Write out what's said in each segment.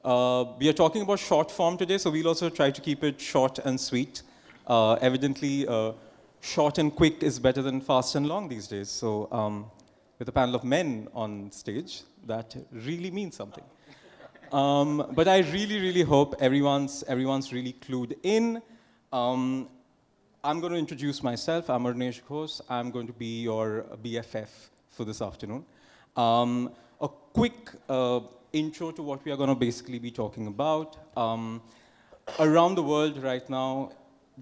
We are talking about short form today, so we'll also try to keep it short and sweet. Evidently, short and quick is better than fast and long these days. So with a panel of men on stage, that really means something. But I really, really hope everyone's really clued in. I'm going to introduce myself. I'm Arnesh Ghose. I'm going to be your BFF for this afternoon. A quick intro to what we are going to basically be talking about. Around the world right now,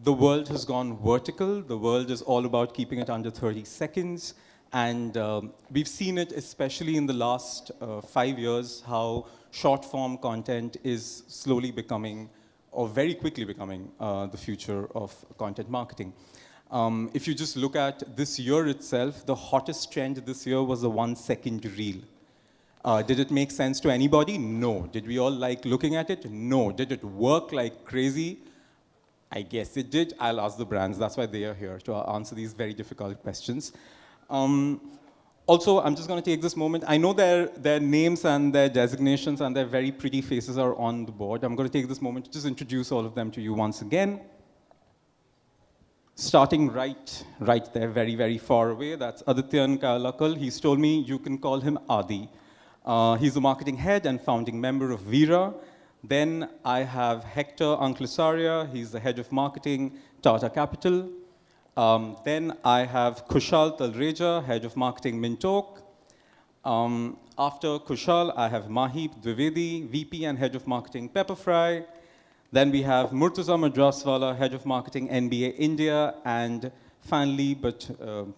the world has gone vertical. The world is all about keeping it under 30 seconds. And we've seen it, especially in the last 5 years, how short-form content is slowly becoming, or very quickly becoming, the future of content marketing. If you just look at this year itself, the hottest trend this year was the 1-second reel. Did it make sense to anybody? No. Did we all like looking at it? No. Did it work like crazy? I guess it did. I'll ask the brands. That's why they are here, to answer these very difficult questions. Also, I'm just going to take this moment. I know their names and their designations and their very pretty faces are on the board. I'm going to take this moment to just introduce all of them to you once again. Starting right there, very, very far away, that's Adityan Kayalakal. He's told me you can call him Adi. He's the marketing head and founding member of Veera. Then I have Hector Anklesaria. He's the head of marketing, Tata Capital. Then I have Khushaal Talreja, head of marketing, Mintoak. After Khushaal, I have Mahip Dwivedi, VP and head of marketing, Pepperfry. Then we have Murtuza Madraswala, head of marketing, NBA India. And finally, but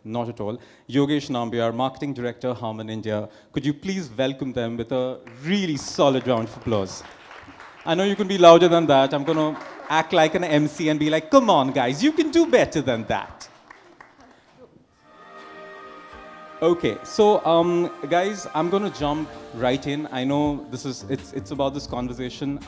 not at all, Yogesh Nambiar, marketing director, HARMAN India. Could you please welcome them with a really solid round of applause? I know you can be louder than that. I'm going to act like an MC and be like, come on, guys, you can do better than that. Okay, so guys, I'm going to jump right in. I know it's about this conversation.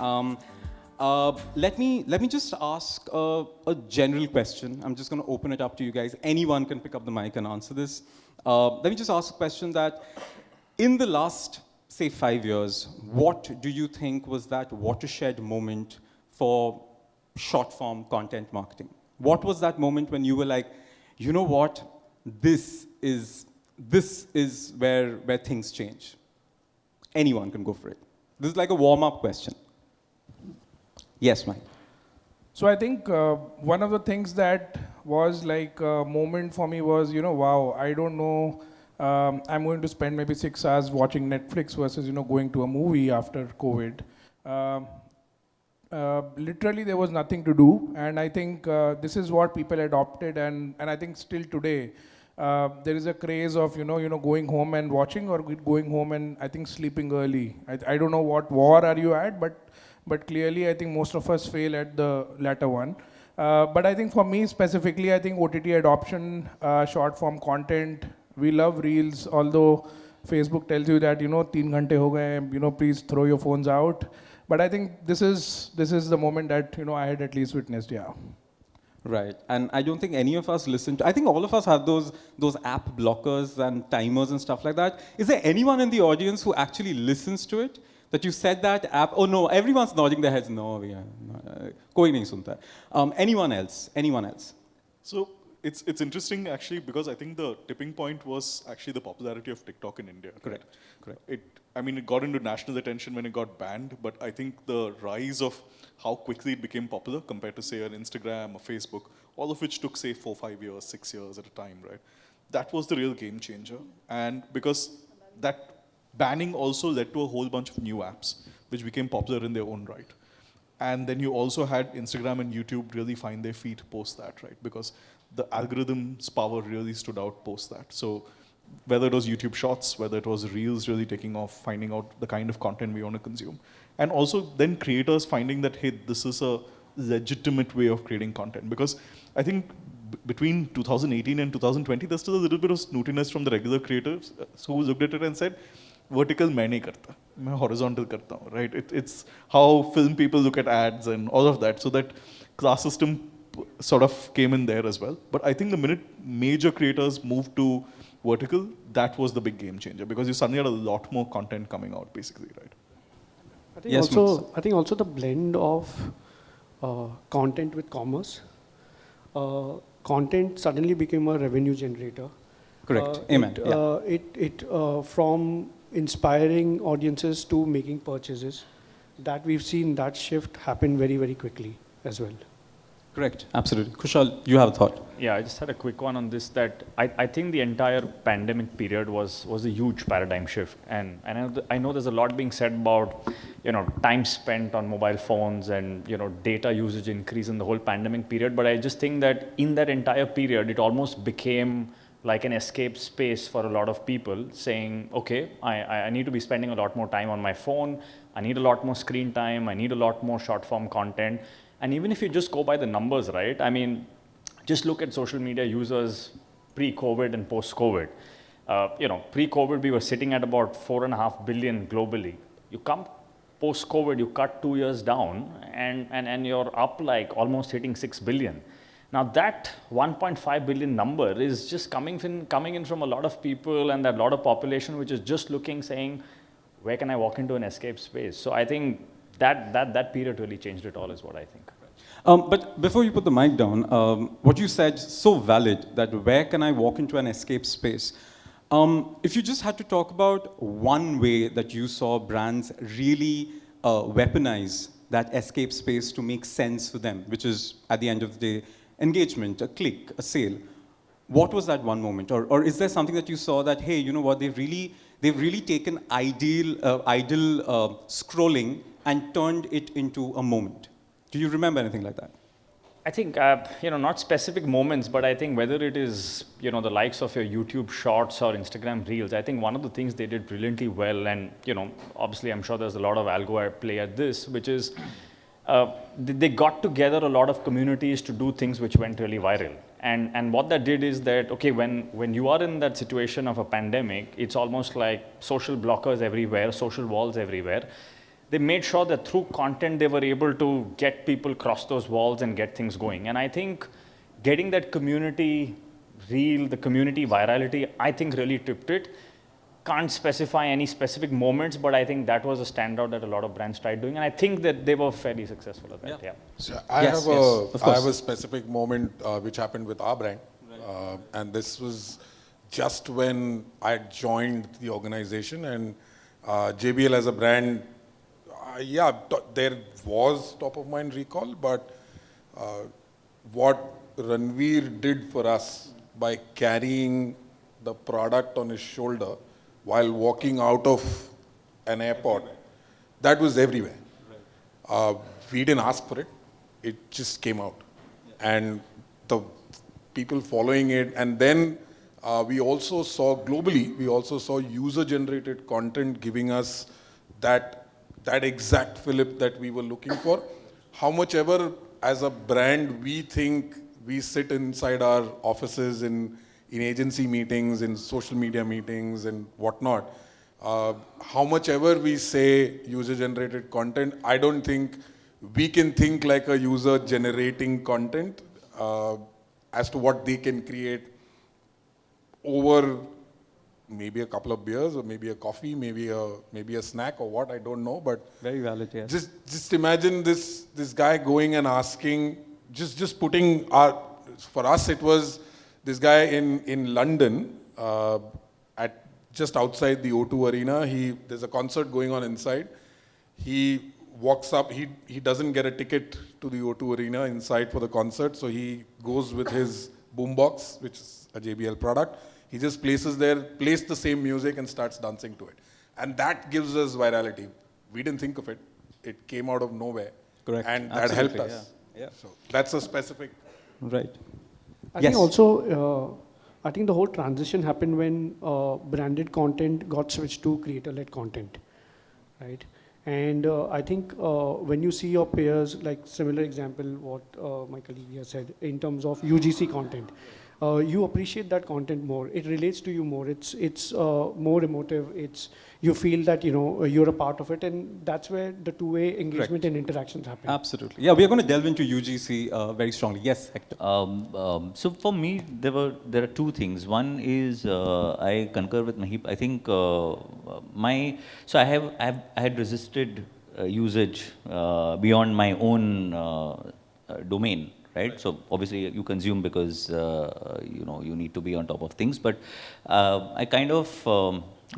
Let me just ask a general question. I'm just going to open it up to you guys. Anyone can pick up the mic and answer this. Let me just ask a question that, in the last, say, 5 years, what do you think was that watershed moment for short-form content marketing? What was that moment when you were like, you know what, this is where things change? Anyone can go for it. This is like a warm-up question. Yes, Mike. So I think one of the things that was like a moment for me was, wow, I don't know, I'm going to spend maybe 6 hours watching Netflix versus, going to a movie after COVID. Literally there was nothing to do, and I think this is what people adopted, and I think still today, there is a craze of, going home and watching, or going home and I think sleeping early. I don't know what war are you at, but clearly I think most of us fail at the latter one. But I think for me specifically, I think OTT adoption, short form content, we love reels, although Facebook tells you that, 3 ghante ho gaye, please throw your phones out. But I think this is the moment that, I had at least witnessed, yeah. Right, and I don't think any of us listen to, I think all of us have those app blockers and timers and stuff like that. Is there anyone in the audience who actually listens to it? That you said that app, oh no, everyone's nodding their heads, no, yeah, koi nahi sunta. Anyone else? So it's interesting actually, because I think the tipping point was actually the popularity of TikTok in India. Correct. It got into national attention when it got banned, but I think the rise of how quickly it became popular compared to, say, an Instagram or Facebook, all of which took, say, 4, 5 years, 6 years at a time, right? That was the real game changer. And because that banning also led to a whole bunch of new apps, which became popular in their own right. And then you also had Instagram and YouTube really find their feet post that, right? Because the algorithm's power really stood out post that. So whether it was YouTube Shorts, whether it was Reels really taking off, finding out the kind of content we want to consume. And also then creators finding that, hey, this is a legitimate way of creating content. Because I think between 2018 and 2020, there's still a little bit of snootiness from the regular creators who looked at it and said, vertical मैं नहीं करता, मैं horizontal करता हूँ, right? It's how film people look at ads and all of that. So that class system sort of came in there as well. But I think the minute major creators moved to vertical, that was the big game changer, because you suddenly had a lot more content coming out, basically, right? Yes, Murtuza. I think also the blend of content with commerce. Content suddenly became a revenue generator. Correct. Amen. From inspiring audiences to making purchases, that we've seen that shift happen very, very quickly as well. Correct. Absolutely. Khushaal, you have a thought. Yeah, I just had a quick one on this, that I think the entire pandemic period was a huge paradigm shift. And I know there's a lot being said about, time spent on mobile phones and, data usage increase in the whole pandemic period. But I just think that in that entire period, it almost became like an escape space for a lot of people, saying, okay, I need to be spending a lot more time on my phone. I need a lot more screen time. I need a lot more short form content. And even if you just go by the numbers, right? I mean, just look at social media users pre-COVID and post-COVID. Pre-COVID, we were sitting at about 4.5 billion globally. You come post-COVID, you cut 2 years down, and you're up like almost hitting 6 billion. Now that 1.5 billion number is just coming in from a lot of people and that lot of population which is just looking, saying, where can I walk into an escape space? So I think that period really changed it all, is what I think. But before you put the mic down, what you said is so valid, that where can I walk into an escape space? If you just had to talk about one way that you saw brands really weaponize that escape space to make sense for them, which is at the end of the day, engagement, a click, a sale, what was that one moment? Or is there something that you saw that, hey, you know what, they've really taken idle scrolling and turned it into a moment? Do you remember anything like that? I think, not specific moments, but I think whether it is, the likes of your YouTube Shorts or Instagram Reels, I think one of the things they did brilliantly well, and, obviously I'm sure there's a lot of algo at play at this, which is they got together a lot of communities to do things which went really viral. And what that did is that, okay, when you are in that situation of a pandemic, it's almost like social blockers everywhere, social walls everywhere. They made sure that through content, they were able to get people across those walls and get things going. And I think getting that community reel, the community virality, I think really tipped it. Can't specify any specific moments, but I think that was a standout that a lot of brands tried doing. And I think that they were fairly successful at that, yeah. So I have a specific moment which happened with our brand. Right. And this was just when I joined the organization, and JBL as a brand, there was top of mind recall, but what Ranveer did for us by carrying the product on his shoulder while walking out of an airport, that was everywhere. Right. We didn't ask for it. It just came out. Yeah. And the people following it, and then we also saw globally, we also saw user-generated content giving us that exact fillip that we were looking for. How much ever as a brand we think we sit inside our offices in agency meetings, in social media meetings and whatnot, how much ever we say user-generated content, I don't think we can think like a user generating content as to what they can create over maybe a couple of beers, or maybe a coffee, maybe a snack, or what, I don't know. But very valid, yes. Just imagine this guy going and asking, just putting for us it was this guy in London, at just outside the O2 Arena. There's a concert going on inside. He walks up. He doesn't get a ticket to the O2 Arena inside for the concert, so he goes with his boombox, which is a JBL product. He just plays the same music and starts dancing to it. And that gives us virality. We didn't think of it. It came out of nowhere. Correct. And that helped us. Yeah. So that's a specific. Right. I think also, I think the whole transition happened when branded content got switched to creator-led content, right? And I think when you see your peers, like similar example, what my colleague here said, in terms of UGC content, you appreciate that content more. It relates to you more. It's more emotive. You feel that you're a part of it, and that's where the two-way engagement and interactions happen. Absolutely. Yeah, we are going to delve into UGC very strongly. Yes, Hector. So for me, there are two things. One is I concur with Mahip. I think I had resisted usage beyond my own domain, right? So obviously you consume because you need to be on top of things. But I kind of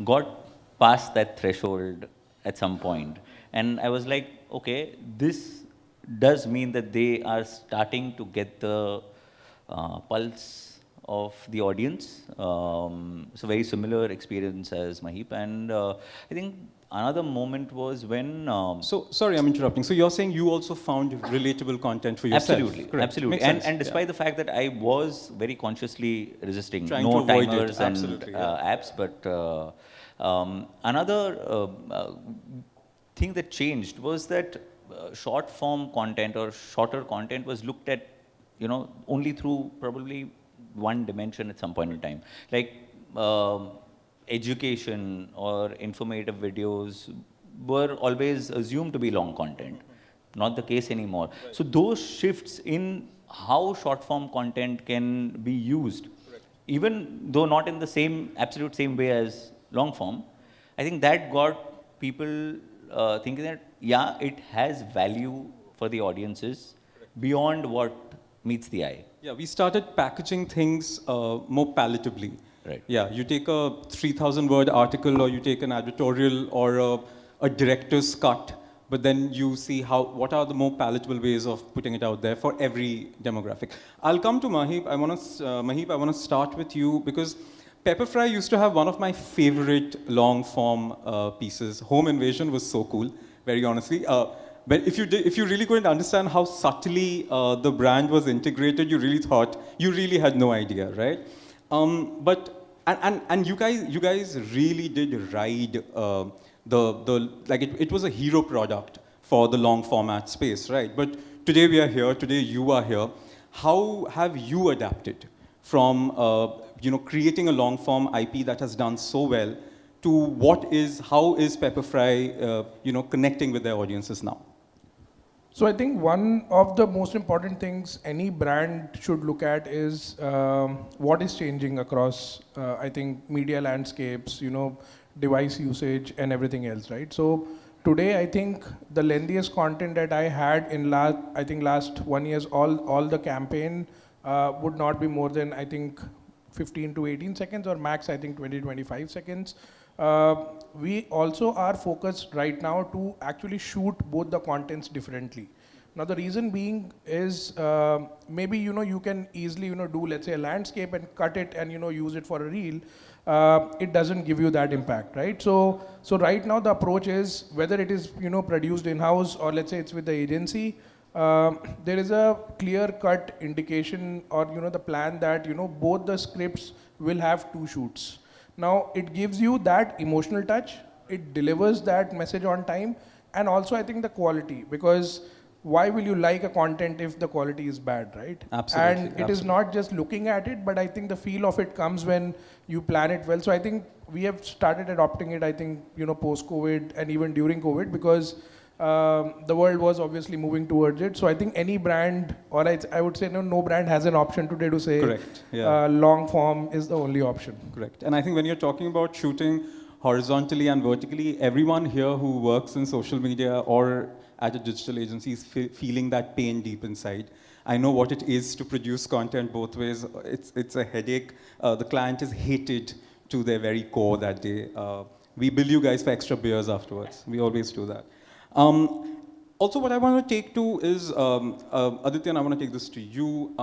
got past that threshold at some point, and I was like, okay, this does mean that they are starting to get the pulse of the audience. It's a very similar experience as Mahip, and I think another moment was when. So, sorry, I'm interrupting. So you're saying you also found relatable content for yourself? Absolutely, Correct. absolutely. Makes sense. And despite the fact that I was very consciously resisting, Trying to no avoid it. timers and Absolutely, apps, but another thing that changed was that short form content or shorter content was looked at, only through probably one dimension at some point in time. Like education or informative videos were always assumed to be long content. Not the case anymore. So those shifts in how short form content can be used, even though not in the absolute same way as long form, I think that got people thinking that, yeah, it has value for the audiences beyond what meets the eye. Yeah, we started packaging things more palatably. Right. Yeah, you take a 3,000 word article or you take an editorial or a director's cut, but then you see what are the more palatable ways of putting it out there for every demographic. I'll come to Mahip. Mahip, I want to start with you because Pepperfry used to have one of my favorite long form pieces. Home Invasion was so cool, very honestly. But if you really couldn't understand how subtly the brand was integrated, you really thought you really had no idea, right? And you guys really did ride it was a hero product for the long format space, right? But today we are here. Today you are here. How have you adapted from creating a long form IP that has done so well to how is Pepperfry connecting with their audiences now? So I think one of the most important things any brand should look at is what is changing across, I think, media landscapes, device usage and everything else, right? So today, I think the lengthiest content that I had in last 1 year, all the campaign would not be more than, I think, 15 to 18 seconds or max, I think, 20-25 seconds. We also are focused right now to actually shoot both the contents differently. Now the reason being is maybe you can easily do, let's say, a landscape and cut it and use it for a reel. It doesn't give you that impact, right? So right now the approach is whether it is produced in-house or let's say it's with the agency. There is a clear-cut indication or the plan that both the scripts will have 2 shoots. Now it gives you that emotional touch, it delivers that message on time, and also I think the quality, because why will you like a content if the quality is bad, right? Absolutely. And it is not just looking at it, but I think the feel of it comes when you plan it well. So I think we have started adopting it, I think, post-COVID and even during COVID, because the world was obviously moving towards it. So I think any brand, or I would say no brand has an option today to say Correct. Yeah. long form is the only option. Correct. And I think when you're talking about shooting horizontally and vertically, everyone here who works in social media or at a digital agency is feeling that pain deep inside. I know what it is to produce content both ways. It's a headache. The client is hated to their very core that day. We bill you guys for extra beers afterwards. We always do that. Also, what I want to take to is, Adityan, I want to take this to you.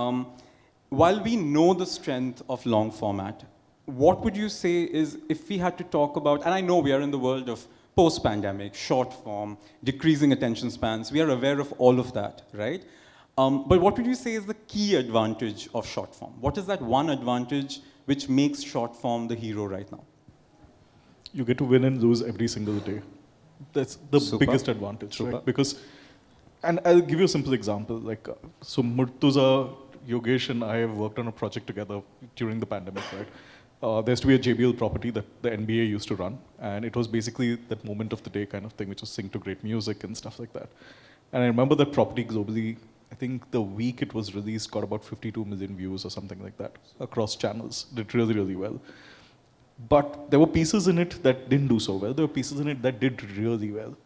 While we know the strength of long format, what would you say is, if we had to talk about, and I know we are in the world of post-pandemic, short form, decreasing attention spans, we are aware of all of that, right? But what would you say is the key advantage of short form? What is that one advantage which makes short form the hero right now? You get to win and lose every single day. That's the biggest advantage, right? Because, and I'll give you a simple example. Like, so Murtuza, Yogesh and I have worked on a project together during the pandemic, right? There used to be a JBL property that the NBA used to run, and it was basically that moment of the day kind of thing, which was sync to great music and stuff like that. And I remember that property globally, I think the week it was released got about 52 million views or something like that across channels. Did really, really well. But there were pieces in it that didn't do so well. There were pieces in it that did really well.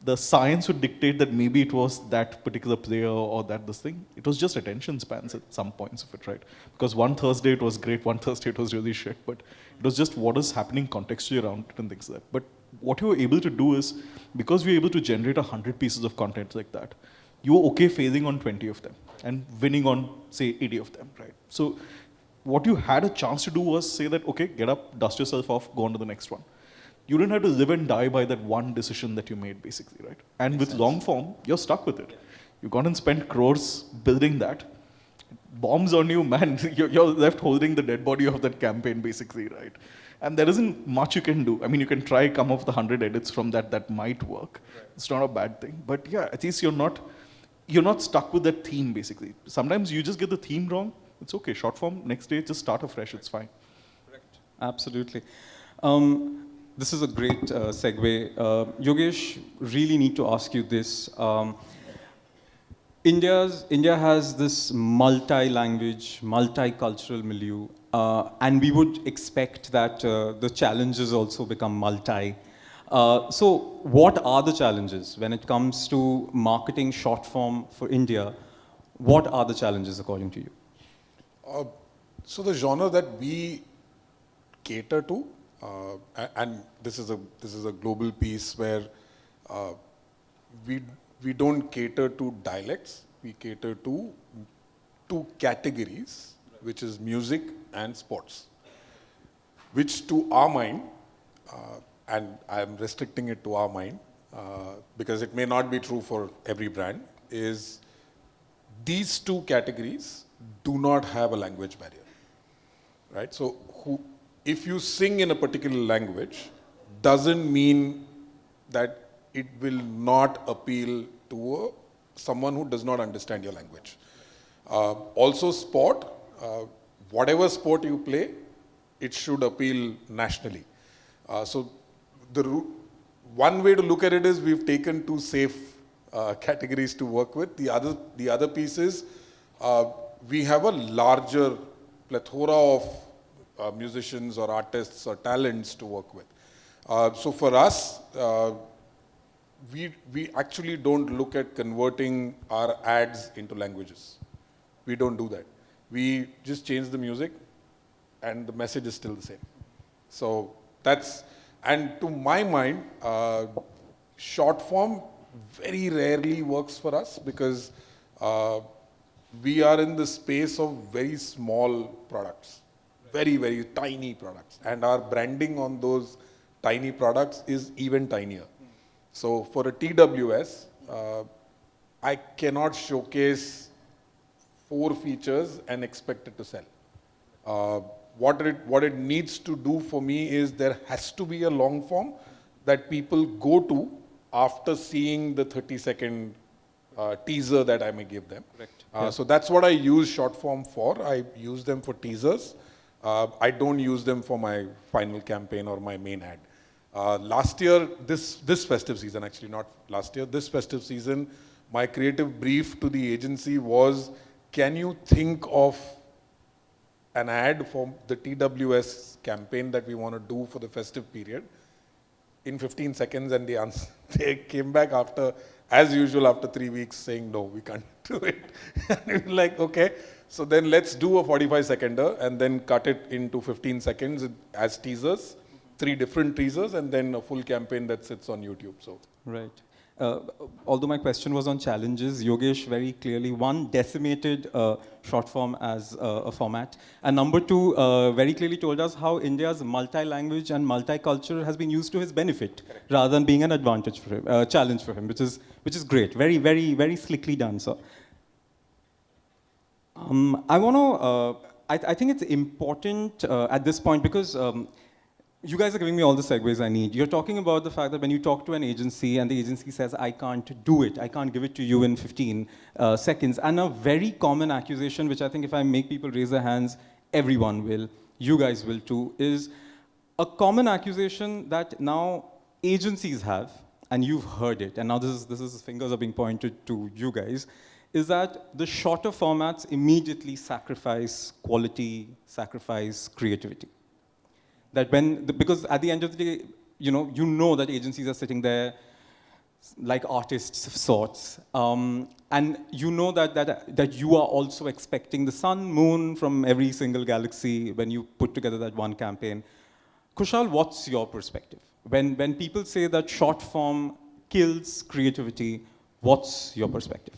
the science would dictate that maybe it was that particular player or that this thing. It was just attention spans at some points of it, right? Because one Thursday it was great, one Thursday it was really shit, but it was just what is happening contextually around it and things like that. But what you were able to do is, because we were able to generate 100 pieces of content like that, you were okay failing on 20 of them and winning on, say, 80 of them, right? So what you had a chance to do was say that, okay, get up, dust yourself off, go on to the next one. You didn't have to live and die by that one decision that you made, basically, right? And with long form, you're stuck with it. You've gone and spent crores building that. Bombs on you, man. You're left holding the dead body of that campaign, basically, right? And there isn't much you can do. I mean, you can try come off the 100 edits from that. That might work. Right. It's not a bad thing. But yeah, at least you're not stuck with that theme, basically. Sometimes you just get the theme wrong. It's okay. Short form, next day, just start afresh. It's fine. Correct. Absolutely. This is a great segue. Yogesh, really need to ask you this. India has this multi-language, multicultural milieu, and we would expect that the challenges also become multi. So what are the challenges when it comes to marketing short form for India? What are the challenges according to you? So the genre that we cater to, and this is a global piece where we don't cater to dialects. We cater to two categories, which is music and sports, which to our mind, and I'm restricting it to our mind because it may not be true for every brand, is these two categories do not have a language barrier, right? So if you sing in a particular language, doesn't mean that it will not appeal to someone who does not understand your language. Also sport, whatever sport you play, it should appeal nationally. So one way to look at it is we've taken two safe categories to work with. The other piece is we have a larger plethora of musicians or artists or talents to work with. So for us, we actually don't look at converting our ads into languages. We don't do that. We just change the music and the message is still the same. So and to my mind, short form very rarely works for us because we are in the space of very small products, very, very tiny products. And our branding on those tiny products is even tinier. So for a TWS, I cannot showcase 4 features and expect it to sell. What it needs to do for me is there has to be a long form that people go to after seeing the 30-second teaser that I may give them. Correct. So that's what I use short form for. I use them for teasers. I don't use them for my final campaign or my main ad. Last year, this festive season, actually not last year, this festive season, my creative brief to the agency was, can you think of an ad for the TWS campaign that we want to do for the festive period in 15 seconds? And they came back as usual, after 3 weeks saying, no, we can't do it. And we were like, okay, so then let's do a 45-seconder and then cut it into 15 seconds as teasers. 3 different teasers and then a full campaign that sits on YouTube. So right. Although my question was on challenges, Yogesh very clearly, 1, decimated short form as a format. And number 2, very clearly told us how India's multi-language and multicultural has been used to his benefit. Correct. Rather than being an advantage for him, challenge for him, which is great. Very, very, very slickly done, sir. I want to, I think it's important at this point because you guys are giving me all the segues I need. You're talking about the fact that when you talk to an agency and the agency says, I can't do it, I can't give it to you in 15 seconds. And a very common accusation, which I think if I make people raise their hands, everyone will, you guys will too, is a common accusation that now agencies have, and you've heard it, and now this is fingers are being pointed to you guys, is that the shorter formats immediately sacrifice quality, sacrifice creativity. That because at the end of the day, you know that agencies are sitting there like artists of sorts. And you know that you are also expecting the sun, moon from every single galaxy when you put together that one campaign. Khushaal, what's your perspective? When people say that short form kills creativity, what's your perspective?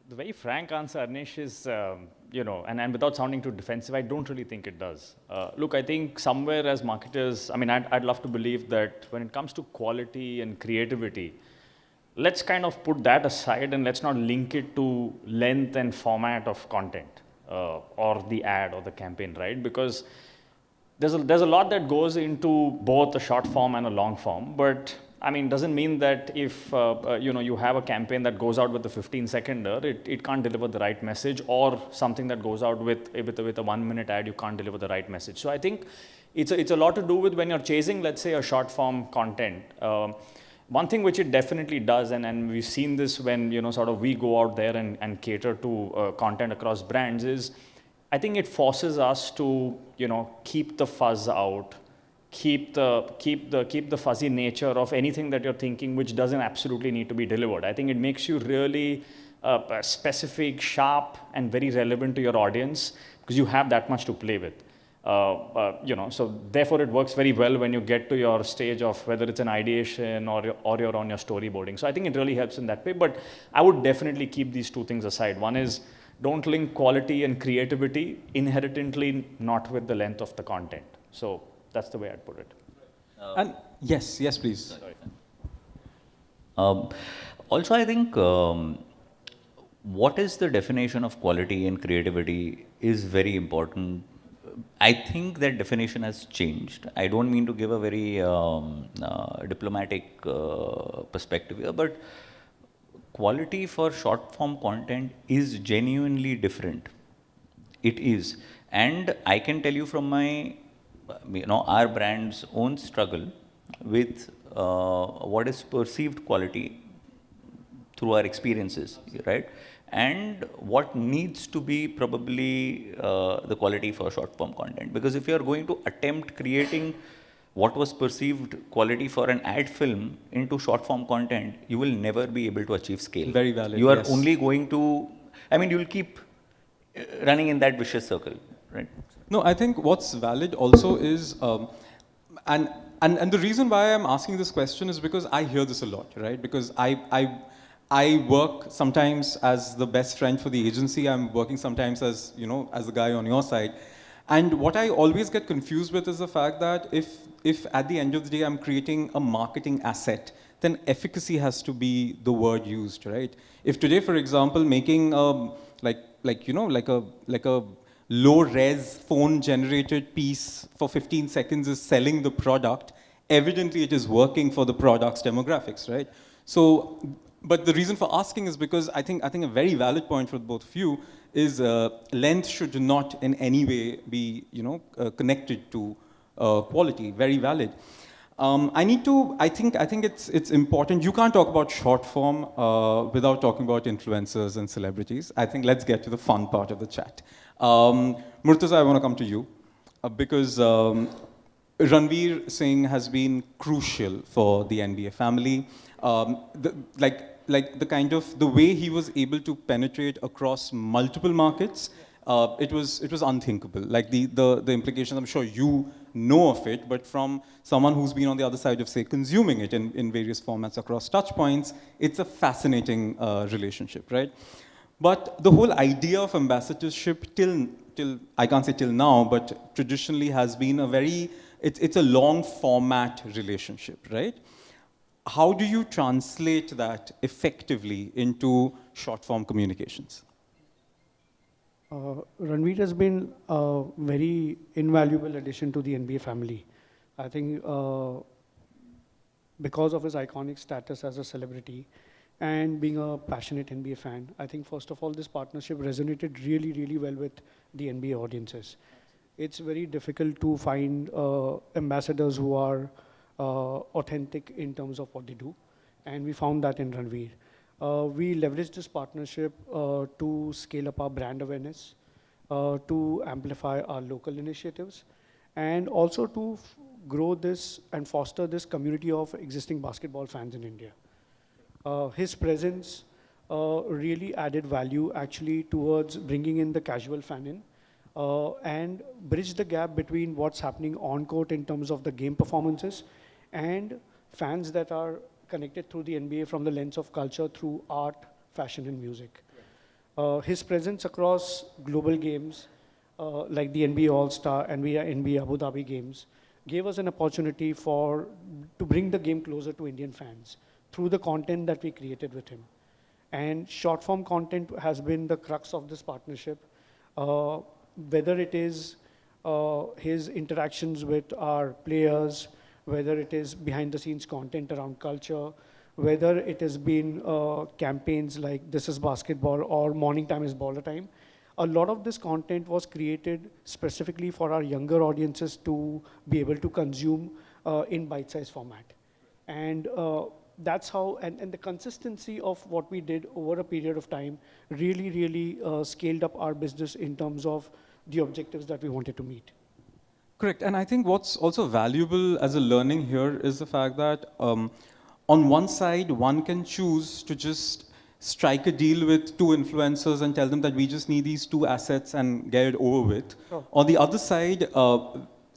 The very frank answer, Arnesh, is, and without sounding too defensive, I don't really think it does. Look, I think somewhere as marketers, I mean, I'd love to believe that when it comes to quality and creativity, let's kind of put that aside and let's not link it to length and format of content or the ad or the campaign, right? Because there's a lot that goes into both a short form and a long form, but I mean, doesn't mean that if you have a campaign that goes out with a 15-seconder, it can't deliver the right message, or something that goes out with a 1-minute ad, you can't deliver the right message. So I think it's a lot to do with when you're chasing, let's say, a short form content. One thing which it definitely does, and we've seen this when sort of we go out there and cater to content across brands, is I think it forces us to keep the fuzz out, keep the fuzzy nature of anything that you're thinking which doesn't absolutely need to be delivered. I think it makes you really specific, sharp, and very relevant to your audience because you have that much to play with. So therefore it works very well when you get to your stage of whether it's an ideation or you're on your storyboarding. So I think it really helps in that way. But I would definitely keep these two things aside. One is don't link quality and creativity inherently not with the length of the content. So that's the way I'd put it. And yes, please. Sorry. Also, I think what is the definition of quality and creativity is very important. I think that definition has changed. I don't mean to give a very diplomatic perspective here, but quality for short form content is genuinely different. It is. And I can tell you from my our brand's own struggle with what is perceived quality through our experiences, right? And what needs to be probably the quality for short form content. Because if you are going to attempt creating what was perceived quality for an ad film into short form content, you will never be able to achieve scale. Very valid. You are yes. only going to, you'll keep running in that vicious circle, right? No, I think what's valid also is, and the reason why I'm asking this question is because I hear this a lot, right? Because I work sometimes as the best friend for the agency. I'm working sometimes as as the guy on your side, and what I always get confused with is the fact that if at the end of the day I'm creating a marketing asset, then efficacy has to be the word used, right? If today, for example, making like a low-res phone-generated piece for 15 seconds is selling the product, evidently it is working for the product's demographics, right? So, but the reason for asking is because I think a very valid point for both of you is length should not in any way be connected to quality. Very valid. I think it's important. You can't talk about short form without talking about influencers and celebrities. I think let's get to the fun part of the chat. Murtuza, I want to come to you because Ranveer Singh has been crucial for the NBA family. The way he was able to penetrate across multiple markets, it was unthinkable. Like the implications, I'm sure you know of it, but from someone who's been on the other side of, say, consuming it in various formats across touch points, it's a fascinating relationship, right? But the whole idea of ambassadorship till I can't say till now, but traditionally has been it's a long format relationship, right? How do you translate that effectively into short form communications? Ranveer has been a very invaluable addition to the NBA family. I think because of his iconic status as a celebrity and being a passionate NBA fan, I think first of all this partnership resonated really, really well with the NBA audiences. It's very difficult to find ambassadors who are authentic in terms of what they do, and we found that in Ranveer. We leveraged this partnership to scale up our brand awareness, to amplify our local initiatives, and also to grow this and foster this community of existing basketball fans in India. His presence really added value actually towards bringing in the casual fan in and bridge the gap between what's happening on court in terms of the game performances and fans that are connected through the NBA from the lens of culture through art, fashion, and music. His presence across global games like the NBA All-Star and NBA Abu Dhabi games gave us an opportunity to bring the game closer to Indian fans through the content that we created with him. And short form content has been the crux of this partnership, whether it is his interactions with our players, whether it is behind the scenes content around culture, whether it has been campaigns like This is Basketball or Morning Time is Baller Time. A lot of this content was created specifically for our younger audiences to be able to consume in bite-sized format. And that's how, and the consistency of what we did over a period of time really scaled up our business in terms of the objectives that we wanted to meet. Correct. And I think what's also valuable as a learning here is the fact that on one side, one can choose to just strike a deal with two influencers and tell them that we just need these two assets and get it over with. Sure. On the other side,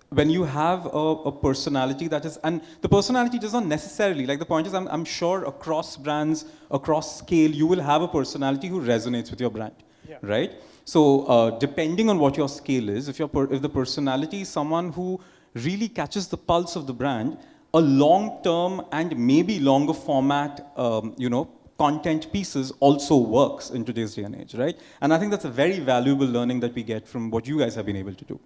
when you have a personality that is, and the personality does not necessarily, like the point is, I'm sure across brands, across scale, you will have a personality who resonates with your brand, right? So depending on what your scale is, if the personality is someone who really catches the pulse of the brand, a long-term and maybe longer format, content pieces also works in today's day and age, right? And I think that's a very valuable learning that we get from what you guys have been able to do.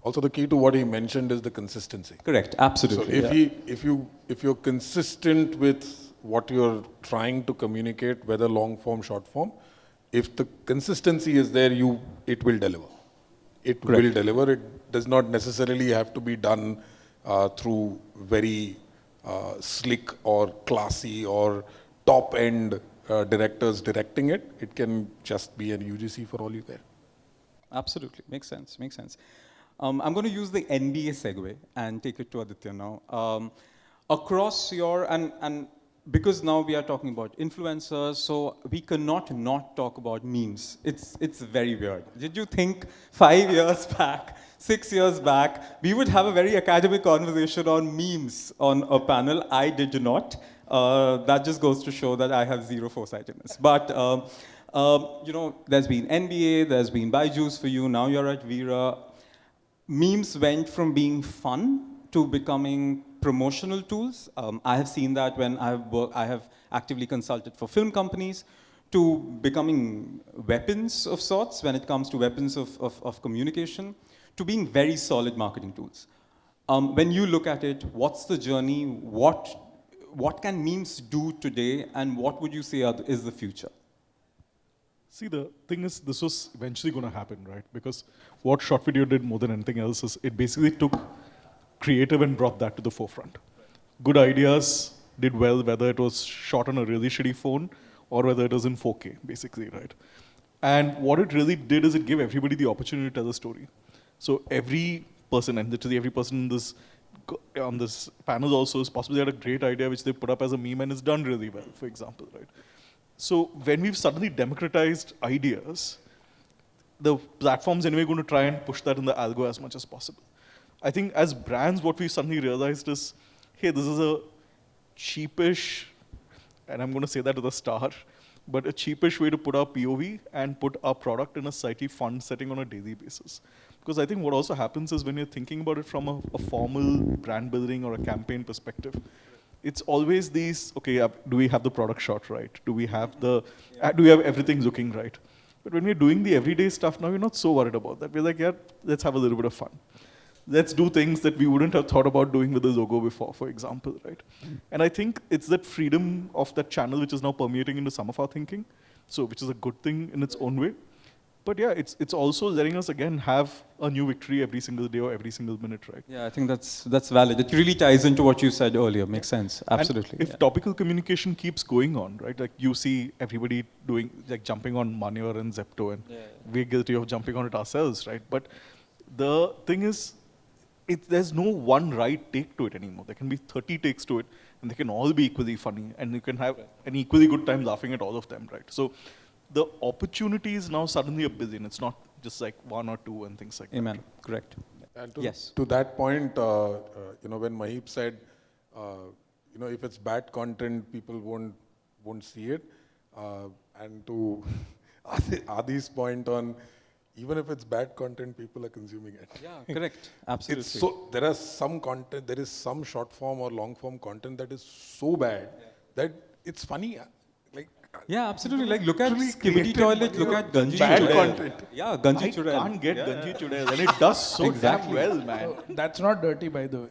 Also, the key to what he mentioned is the consistency. Correct, absolutely. So if you're consistent with what you're trying to communicate, whether long form, short form, if the consistency is there, it will deliver. It Correct. will deliver. It does not necessarily have to be done through very slick or classy or top end directors directing it. It can just be an UGC for all you care. Absolutely, makes sense. I'm going to use the NBA segue and take it to Adityan now. Across your, and because now we are talking about influencers, so we cannot not talk about memes. It's very weird. Did you think 5 years back, 6 years back, we would have a very academic conversation on memes on a panel? I did not. That just goes to show that I have zero foresightedness. But, there's been NBA, there's been Byju's for you, now you're at Veera. Memes went from being fun to becoming promotional tools. I have seen that when I have actively consulted for film companies, to becoming weapons of sorts when it comes to weapons of communication, to being very solid marketing tools. When you look at it, what's the journey? What can memes do today, and what would you say is the future? See, the thing is, this was eventually going to happen, right? Because what short video did more than anything else is it basically took creative and brought that to the forefront. Good ideas did well, whether it was shot on a really shitty phone or whether it was in 4K, basically, right? And what it really did is it gave everybody the opportunity to tell a story. So every person, and literally every person on this panel also is possibly had a great idea which they put up as a meme and it's done really well, for example, right? So when we've suddenly democratized ideas, the platform's anyway going to try and push that in the algo as much as possible. I think as brands, what we suddenly realized is, hey, this is a cheapish, and I'm going to say that with a star, but a cheapish way to put our POV and put our product in a slightly fun setting on a daily basis. Because I think what also happens is when you're thinking about it from a formal brand building or a campaign perspective, it's always these, okay, do we have the product shot right? Do we have do we have everything looking right? But when we're doing the everyday stuff now, we're not so worried about that. We're like, yeah, let's have a little bit of fun. Let's do things that we wouldn't have thought about doing with the logo before, for example, right? And I think it's that freedom of that channel which is now permeating into some of our thinking, so which is a good thing in its own way. But yeah, it's also letting us again have a new victory every single day or every single minute, right? Yeah, I think that's valid. It really ties into what you said earlier. Makes sense. Absolutely. And if topical communication keeps going on, right? Like you see everybody doing, like jumping on Manure and Zepto, and we're guilty of jumping on it ourselves, right? But the thing is, there's no one right take to it anymore. There can be 30 takes to it, and they can all be equally funny, and you can have an equally good time laughing at all of them, right? So the opportunity is now suddenly a billion. It's not just like one or two and things like Amen. that. Correct. And Yes. to that point, when Mahip said, if it's bad content, people won't see it. And to Adi's point on, even if it's bad content, people are consuming it. Yeah, correct. Absolutely. It's so there are some content, there is some short form or long form content that is so bad that it's funny. Like Yeah, absolutely. Like, look at Literally Skibidi created Toilet, money look on at Ganji bad Chudel. content. Yeah, Ganji I Chudel. can't get Ganji Chudel, and it does so Exactly. damn well, man. That's not dirty, by the way.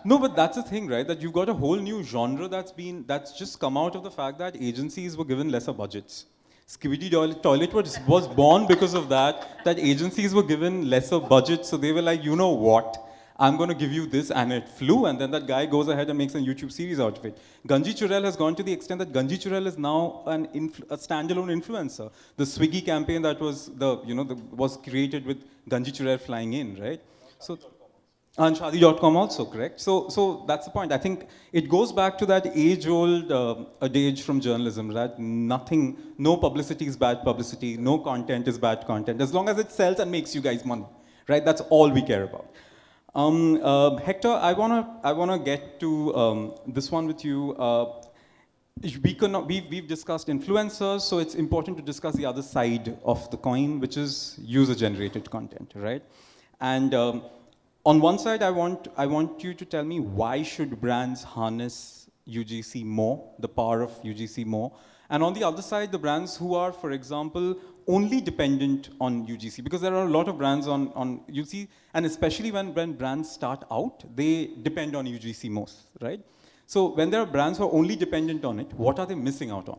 No, but that's the thing, right? That you've got a whole new genre that's just come out of the fact that agencies were given lesser budgets. Skibidi Toilet was born because of that agencies were given lesser budgets, so they were like, you know what? I'm going to give you this, and it flew, and then that guy goes ahead and makes a YouTube series out of it. Ganji Churel has gone to the extent that Ganji Churel is now a standalone influencer. The Swiggy campaign that was was created with Ganji Churel flying in, right? So. And Shadi.com also, correct? So that's the point. I think it goes back to that age-old adage from journalism, that no publicity is bad publicity, no content is bad content, as long as it sells and makes you guys money, right? That's all we care about. Hector, I wanna get to this one with you. We've discussed influencers, so it's important to discuss the other side of the coin, which is user-generated content, right? And on one side, I want you to tell me why should brands harness UGC more, the power of UGC more, and on the other side, the brands who are, for example, only dependent on UGC, because there are a lot of brands on UGC, and especially when brands start out, they depend on UGC most, right? So when there are brands who are only dependent on it, what are they missing out on?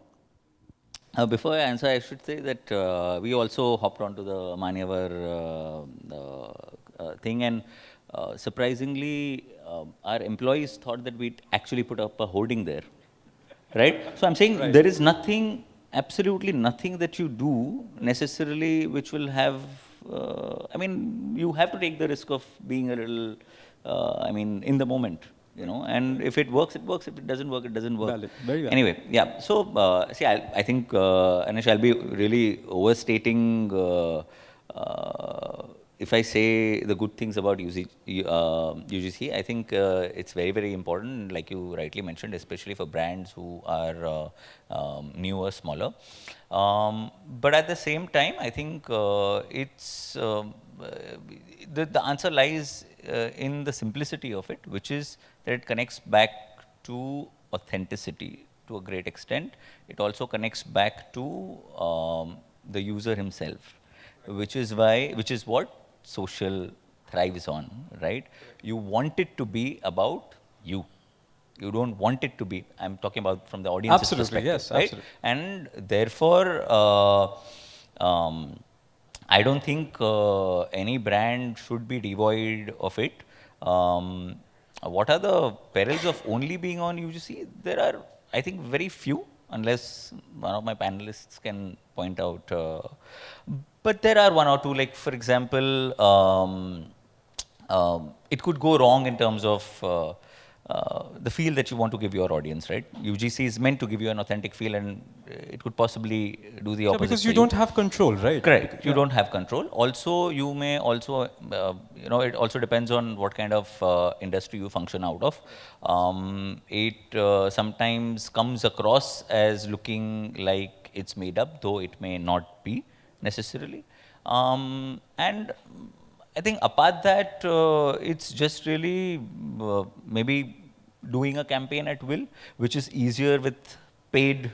Before I answer, I should say that we also hopped onto the Manyavar thing, and surprisingly, our employees thought that we'd actually put up a hoarding there, right? So I'm saying there is nothing, absolutely nothing that you do necessarily which will have, you have to take the risk of being a little, in the moment, and if it works, it works. If it doesn't work, it doesn't work. Valid. Very valid. Anyway, yeah. So, I think, Arnesh, I'll be really overstating if I say the good things about UGC. I think it's very, very important, like you rightly mentioned, especially for brands who are newer, smaller. But at the same time, I think it's the answer lies in the simplicity of it, which is that it connects back to authenticity to a great extent. It also connects back to the user himself, which is what social thrives on, right? You want it to be about you. You don't want it to be, I'm talking about from the audience's Absolutely, perspective, yes, right? absolutely. And therefore, I don't think any brand should be devoid of it. What are the perils of only being on UGC? There are, I think, very few, unless one of my panelists can point out. But there are one or two, like for example, it could go wrong in terms of the feel that you want to give your audience, right? UGC is meant to give you an authentic feel, and it could possibly do the opposite. Because you for don't have control, right? Correct. You don't have control. Also, you may also, it also depends on what kind of industry you function out of. It sometimes comes across as looking like it's made up, though it may not be necessarily. And I think apart that, it's just really maybe doing a campaign at will, which is easier with paid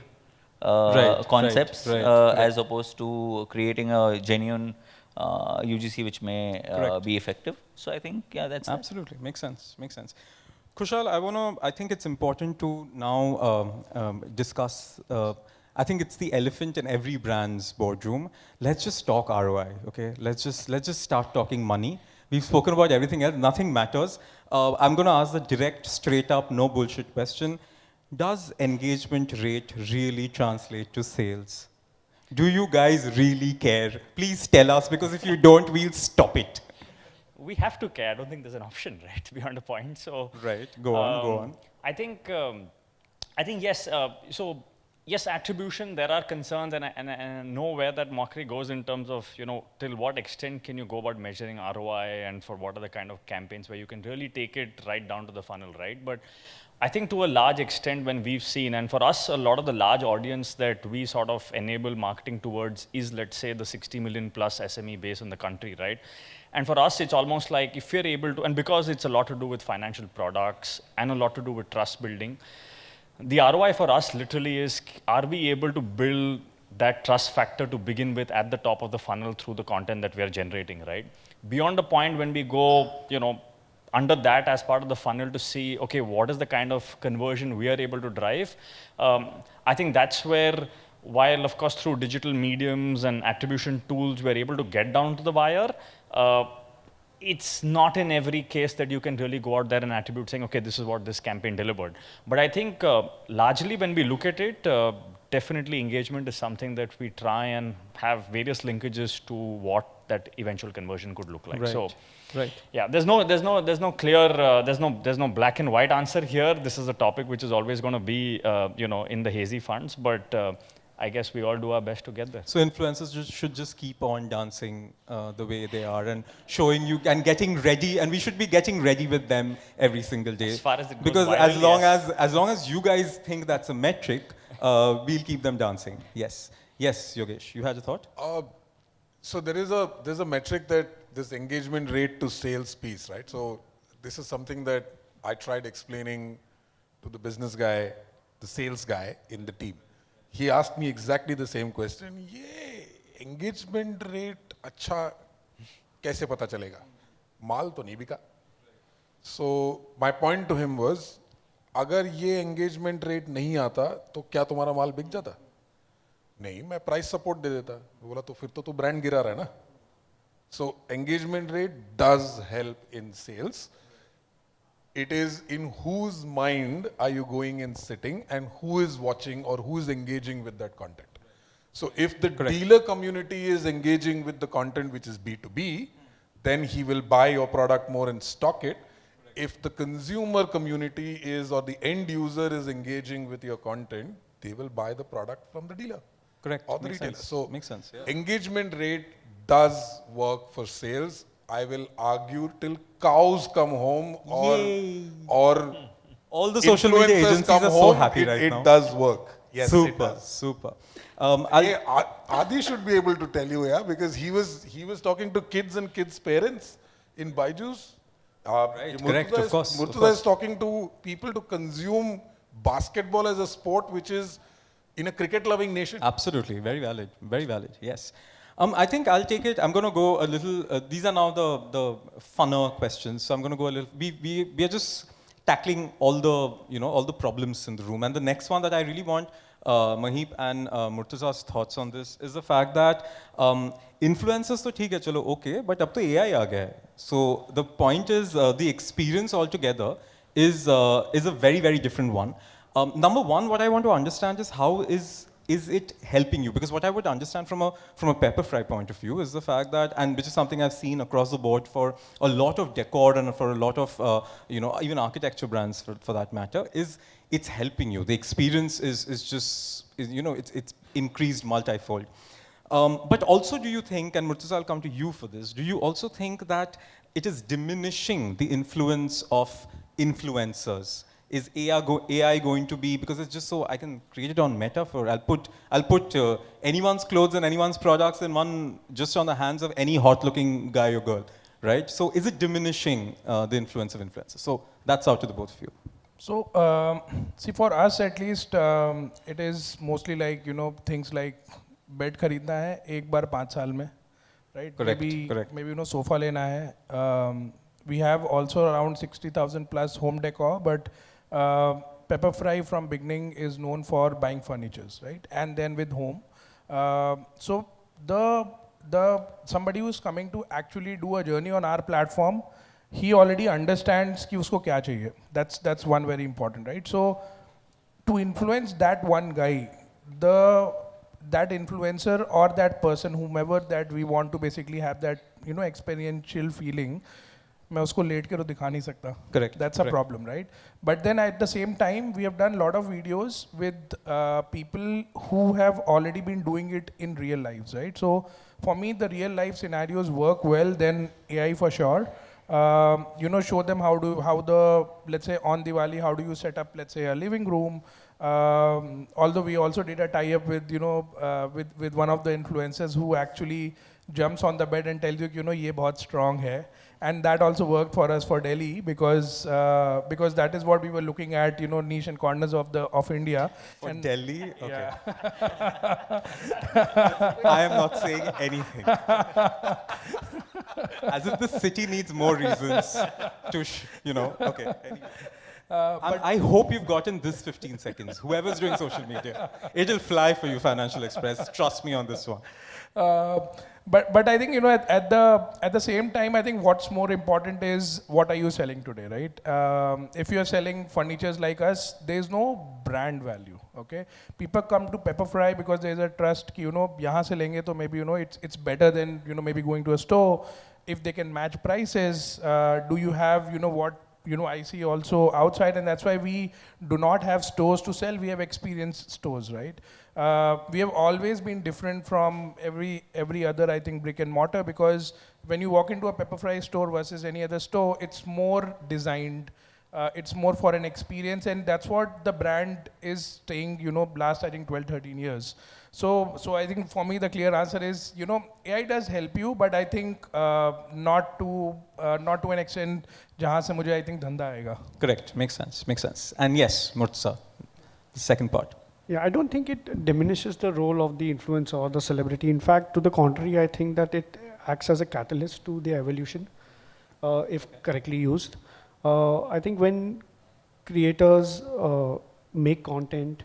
concepts as opposed to creating a genuine UGC which may be effective. So I think, yeah, that's absolutely makes sense. Makes sense. Khushaal, I think it's important to now discuss. I think it's the elephant in every brand's boardroom. Let's just talk ROI, okay? Let's just start talking money. We've spoken about everything else. Nothing matters. I'm going to ask the direct, straight up, no bullshit question. Does engagement rate really translate to sales? Do you guys really care? Please tell us, because if you don't, we'll stop it. We have to care. I don't think there's an option, right? Beyond the point. So, Right. Go on, go on. I think, yes. So, yes, attribution. There are concerns, and I know where that mockery goes in terms of, till what extent can you go about measuring ROI, and for what are the kind of campaigns where you can really take it right down to the funnel, right? But I think to a large extent, when we've seen, and for us, a lot of the large audience that we sort of enable marketing towards is, let's say, the 60 million plus SME base in the country, right? And for us, it's almost like if you're able to, and because it's a lot to do with financial products and a lot to do with trust building, the ROI for us literally is, are we able to build that trust factor to begin with at the top of the funnel through the content that we are generating, right? Beyond the point when we go, under that as part of the funnel to see, okay, what is the kind of conversion we are able to drive? I think that's where, while of course through digital mediums and attribution tools, we're able to get down to the wire, it's not in every case that you can really go out there and attribute saying, okay, this is what this campaign delivered. But I think largely when we look at it, definitely engagement is something that we try and have various linkages to what that eventual conversion could look like. Right. So, right. yeah, there's no clear, there's no black and white answer here. This is a topic which is always going to be, in the hazy funds, but I guess we all do our best to get there. So influencers should just keep on dancing the way they are and showing you and getting ready, and we should be getting ready with them every single day. As far as it goes because viral, as long as you guys think that's a metric, we'll keep them dancing. Yes, yes, Yogesh, you had a thought? So there's a metric that this engagement rate to sales piece, right? So this is something that I tried explaining to the business guy, the sales guy in the team. He asked me exactly the same question. ये engagement rate अच्छा कैसे पता चलेगा? माल तो नहीं बिका. So my point to him was, अगर ये engagement rate नहीं आता, तो क्या तुम्हारा माल बिक जाता? नहीं, मैं price support दे देता. बोला तो फिर तो तू brand गिरा रहा है ना? So engagement rate does help in sales. It is in whose mind are you going and sitting, and who is watching or who is engaging with that content. So if the dealer community is engaging with the content which is B2B, then he will buy your product more and stock it. If the consumer community is, or the end user is engaging with your content, they will buy the product from the dealer. Correct. Or the Makes retailer. sense. So makes sense. Yeah. engagement rate does work for sales. I will argue till cows come home, or all the social media influencers agencies come are so home, happy right now. It does work. Yes, it super, does. super. Hey, Adi should be able to tell you, yeah, because he was talking to kids and kids' parents in Byju's. Correct, of course. Murtuza is talking to people to consume basketball as a sport, which is in a cricket-loving nation. Absolutely, very valid, yes. I think I'll take it, I'm going to go a little, these are now the funner questions, so I'm going to go a little, we are just tackling all the problems in the room, and the next one that I really want Mahip and Murtuza's thoughts on this is the fact that influencers to theek hai, chalo, okay, but ab to AI aa gaya hai. So the point is the experience altogether is a very, very different one. Number one, what I want to understand is how is it helping you? Because what I would understand from a Pepperfry point of view is the fact that, and which is something I've seen across the board for a lot of decor and for a lot of even architecture brands for that matter, is it's helping you. The experience is just it's increased multifold. But also, do you think, and Murtuza, I'll come to you for this, do you also think that it is diminishing the influence of influencers? Is AI going to be, because it's just so, I can create it on Metaphor, I'll put anyone's clothes and anyone's products in one, just on the hands of any hot looking guy or girl, right? So is it diminishing the influence of influencers? So that's out to the both of you. So, see, for us at least, it is mostly like, things like bed खरीदना है एक बार 5 साल में, right? Correct, maybe, correct. Maybe sofa लेना है. We have also around 60,000 plus home decor, but Pepperfry from beginning is known for buying furnitures, right? And then with home. So the somebody who's coming to actually do a journey on our platform, he already understands कि उसको क्या चाहिए. That's one very important, right? So to influence that one guy, the that influencer or that person, whomever that we want to basically have that, experiential feeling, मैं उसको late के तो दिखा नहीं सकता. Correct. That's a problem, right? But then at the same time, we have done a lot of videos with people who have already been doing it in real lives, right? So for me, the real life scenarios work well than AI for sure. Show them let's say on Diwali, how do you set up, let's say, a living room. Although we also did a tie-up with, with one of the influencers who actually jumps on the bed and tells you, ye bahut strong hai. And that also worked for us for Delhi because that is what we were looking at, niche and corners of India. For and Delhi? Okay. Yeah. I am not saying anything. As if the city needs more reasons to, okay. Anyway. I hope you've gotten this 15 seconds. Whoever's doing social media, it'll fly for you, Financial Express. Trust me on this one. But I think, at the same time, I think what's more important is what are you selling today, right? If you're selling furnitures like us, there's no brand value, okay? People come to Pepperfry because there's a trust, yahan se lenge to maybe, it's better than, maybe going to a store. If they can match prices, do you have, what I see also outside, and that's why we do not have stores to sell. We have experience stores, right? We have always been different from every other, I think, brick and mortar, because when you walk into a Pepperfry store versus any other store, it's more designed. It's more for an experience, and that's what the brand is staying, last, I think, 12, 13 years. So I think for me, the clear answer is, AI does help you, but I think not to an extent jahan se mujhe, I think, dhanda aega. Correct. Makes sense. And yes, Murtuza, the second part. Yeah, I don't think it diminishes the role of the influencer or the celebrity. In fact, to the contrary, I think that it acts as a catalyst to the evolution, if correctly used. I think when creators make content,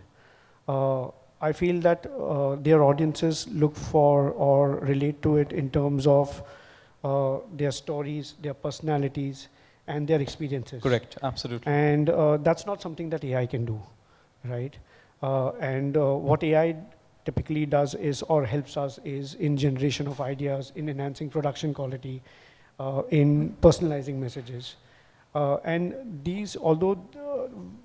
I feel that their audiences look for or relate to it in terms of their stories, their personalities, and their experiences. Correct, absolutely. And that's not something that AI can do, right? What AI typically does is, or helps us, is in generation of ideas, in enhancing production quality, in personalizing messages. And these, although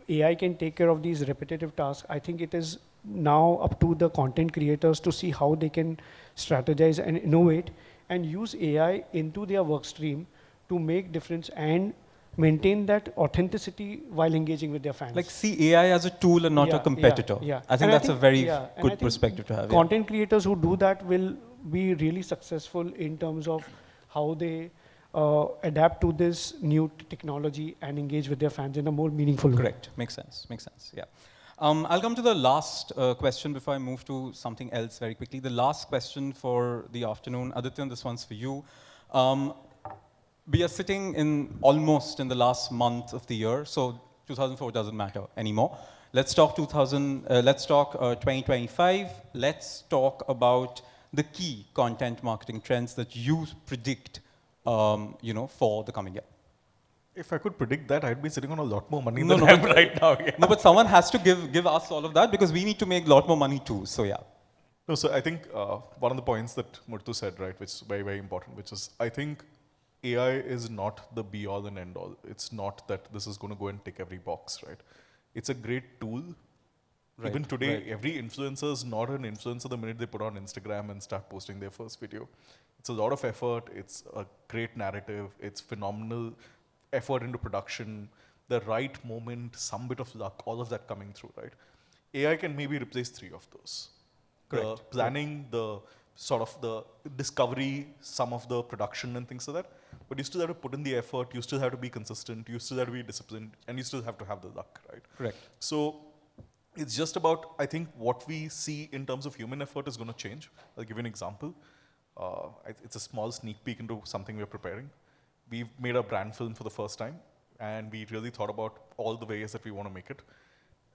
AI can take care of these repetitive tasks, I think it is now up to the content creators to see how they can strategize and innovate and use AI into their work stream to make difference and maintain that authenticity while engaging with their fans. Like, see AI as a tool and not a competitor. I think that's a very good perspective to have. Content creators who do that will be really successful in terms of how they adapt to this new technology and engage with their fans in a more meaningful way. Correct. Makes sense. Yeah. I'll come to the last question before I move to something else very quickly. The last question for the afternoon. Adityan, this one's for you. We are sitting almost in the last month of the year, so 2004 doesn't matter anymore. Let's talk 2025. Let's talk about the key content marketing trends that you predict, for the coming year. If I could predict that, I'd be sitting on a lot more money than I am right now. Yeah. No, but someone has to give us all of that because we need to make a lot more money too. So yeah. No, so I think one of the points that Murtu said, right, which is very, very important, which is I think AI is not the be all and end all. It's not that this is going to go and tick every box, right? It's a great tool. Right, even today, every influencer is not an influencer the minute they put on Instagram and start posting their first video. It's a lot of effort. It's a great narrative. It's phenomenal effort into production, the right moment, some bit of luck, all of that coming through, right? AI can maybe replace 3 of those. Correct. The planning, the sort of the discovery, some of the production and things like that. But you still have to put in the effort, you still have to be consistent, you still have to be disciplined, and you still have to have the luck, right? Correct. So it's just about, I think, what we see in terms of human effort is going to change. I'll give you an example. It's a small sneak peek into something we're preparing. We've made a brand film for the first time, and we really thought about all the ways that we want to make it.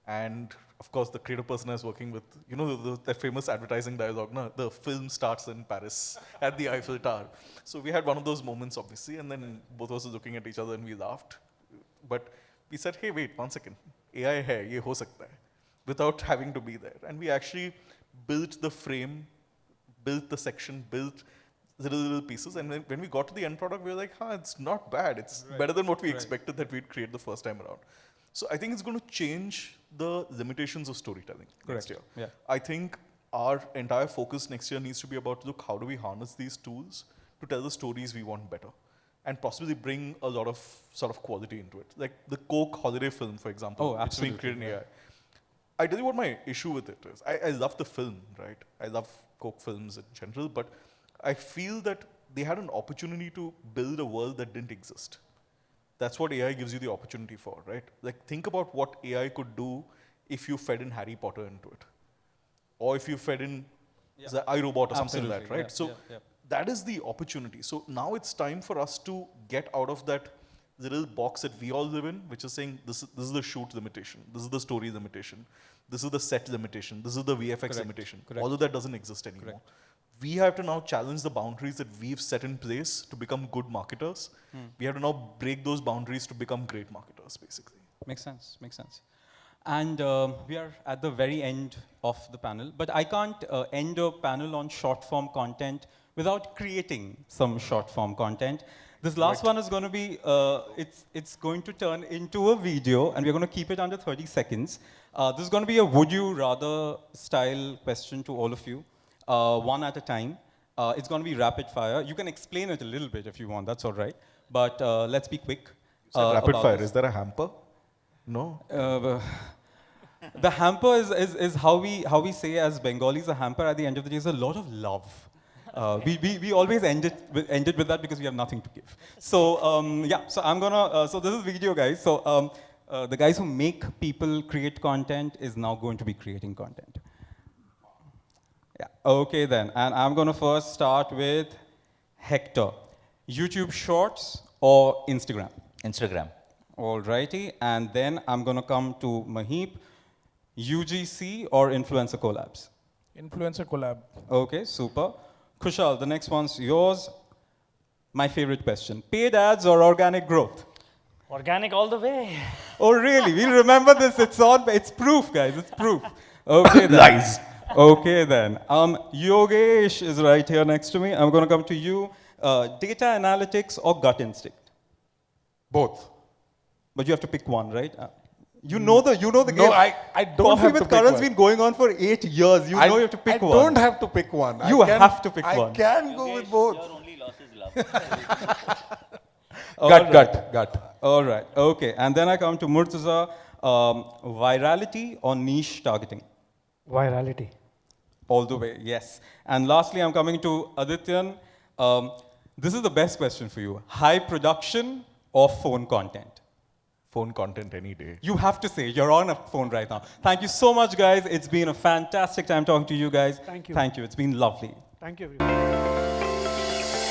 And of course, the creative person is working with, that famous advertising dialogue, no? The film starts in Paris at the Eiffel Tower. So we had one of those moments, obviously, and then both of us were looking at each other and we laughed. But we said, hey, wait, 1 second. AI hai, ye ho sakta hai, without having to be there. And we actually built the frame, built the section, built the little pieces. And when we got to the end product, we were like, it's not bad. It's better than what we expected that we'd create the first time around. So I think it's going to change the limitations of storytelling next year. Yeah. I think our entire focus next year needs to be about, look, how do we harness these tools to tell the stories we want better? And possibly bring a lot of sort of quality into it. Like the Coke holiday film, for example, which is being created in AI. I tell you what my issue with it is. I love the film, right? I love Coke films in general, but I feel that they had an opportunity to build a world that didn't exist. That's what AI gives you the opportunity for, right? Like think about what AI could do if you fed in Harry Potter into it. Or if you fed in the iRobot or something like that, right? So that is the opportunity. So now it's time for us to get out of that little box that we all live in, which is saying this is the shoot limitation, this is the story limitation, this is the set limitation, this is the VFX limitation. All of that doesn't exist anymore. We have to now challenge the boundaries that we've set in place to become good marketers. We have to now break those boundaries to become great marketers, basically. Makes sense, makes sense. And we are at the very end of the panel, but I can't end a panel on short form content without creating some short form content. This last one is going to be, it's going to turn into a video, and we're going to keep it under 30 seconds. This is going to be a would you rather style question to all of you, one at a time. It's going to be rapid fire. You can explain it a little bit if you want, that's all right. But let's be quick. Rapid fire, is there a hamper? No? The hamper is how we say as Bengalis, a hamper at the end of the day is a lot of love. We always end it with that because we have nothing to give. So yeah, so I'm gonna, so this is video guys. So the guys who make people create content is now going to be creating content. Yeah, okay then. And I'm gonna first start with Hector. YouTube Shorts or Instagram? Instagram. Alrighty, and then I'm gonna come to Mahip. UGC or influencer collabs? Influencer collab. Okay, super. Khushaal, the next one's yours. My favorite question. Paid ads or organic growth? Organic all the way. Oh, really? We'll remember this. It's proof, guys. It's proof. Okay, then. Lies. Okay, then. Yogesh is right here next to me. I'm going to come to you. Data analytics or gut instinct? Both. But you have to pick one, right? You know the game. No, I don't Coffee have with to pick Karan's one. been going on for 8 years. You know you have to pick one. I don't have to pick one. You have to pick I one. I can go with both. Your only loss is love. Gut. All right. Okay. And then I come to Murtuza. Virality or niche targeting? Virality. All the way. Yes. And lastly, I'm coming to Adityan. This is the best question for you. High production or phone content? Phone content any day. You have to say, you're on a phone right now. Thank you so much, guys. It's been a fantastic time talking to you guys. Thank you. Thank you. It's been lovely. Thank you, everyone.